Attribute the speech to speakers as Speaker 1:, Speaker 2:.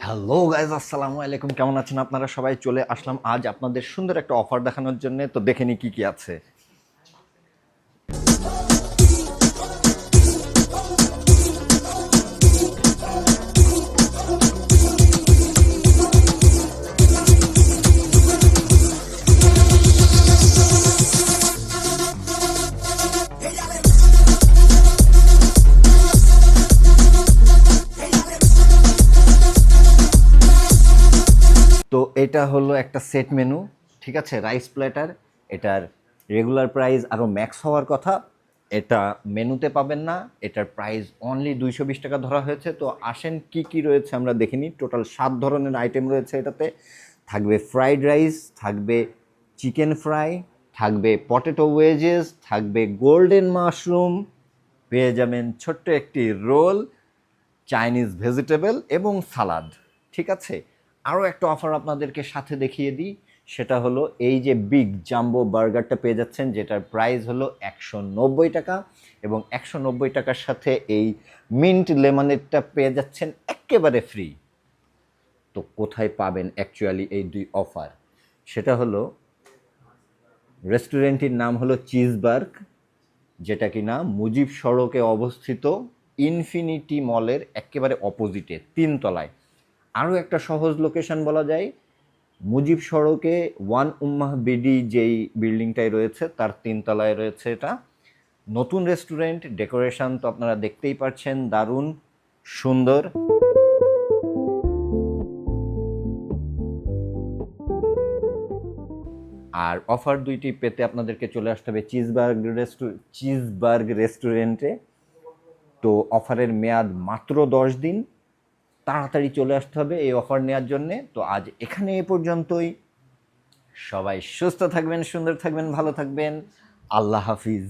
Speaker 1: Hello guys, আসসালামু আলাইকুম। কেমন আছেন আপনারা সবাই? চলে আসলাম আজ আপনাদের সুন্দর একটা অফার দেখানোর জন্য। তো দেখে নি কি কি আছে। তো এটা হলো একটা সেট মেনু, ঠিক আছে, রাইস প্ল্যাটার। এটার রেগুলার প্রাইস আরও ম্যাক্স হওয়ার কথা, এটা মেনুতে পাবেন না। এটার প্রাইস অনলি 220 টাকা ধরা হয়েছে। তো আসেন কি কি রয়েছে আমরা দেখিনি। টোটাল 7 ধরনের আইটেম রয়েছে এটাতে। থাকবে ফ্রাইড রাইস, থাকবে চিকেন ফ্রাই, থাকবে পটেটো ওয়েজেস, থাকবে গোল্ডেন মাশরুম, পেয়ে যাবেন ছোট্ট একটি রোল, চাইনিজ ভেজিটেবল এবং সালাদ, ঠিক আছে। আরও একটা অফার আপনাদেরকে সাথে দেখিয়ে দিই, সেটা হলো এই যে বিগ জাম্বো বার্গারটা পেয়ে যাচ্ছেন, যেটার প্রাইস হলো 190 টাকা, এবং 190 টাকার সাথে এই মিন্ট লেমনেডটা পেয়ে যাচ্ছেন একেবারে ফ্রি। তো কোথায় পাবেন অ্যাকচুয়ালি এই দুই অফার? সেটা হলো, রেস্টুরেন্টটির নাম হলো চিজবার্গ, যেটা কিনা মুজিব সড়কে অবস্থিত, ইনফিনিটি মলের একেবারে অপোজিটে 3 তলায়। আরও একটা সহজ লোকেশন বলা যায়, মুজিব সড়কে ওয়ান উম্মাহ বিডি যেই বিল্ডিংটাই রয়েছে তার 3 তলায় রয়েছে এটা। নতুন রেস্টুরেন্ট, ডেকোরেশন তো আপনারা দেখতেই পাচ্ছেন, দারুণ সুন্দর। আর অফার দুইটি পেতে আপনাদেরকে চলে আসতে হবে চিজবার্গ রেস্টুরেন্টে। তো অফারের মেয়াদ মাত্র 10 দিন, তাড়াতাড়ি চলে আসতে হবে এই অফার নেওয়ার জন্যে। তো আজ এখানে এ পর্যন্তই। সবাই সুস্থ থাকবেন, সুন্দর থাকবেন, ভালো থাকবেন। আল্লাহ হাফিজ।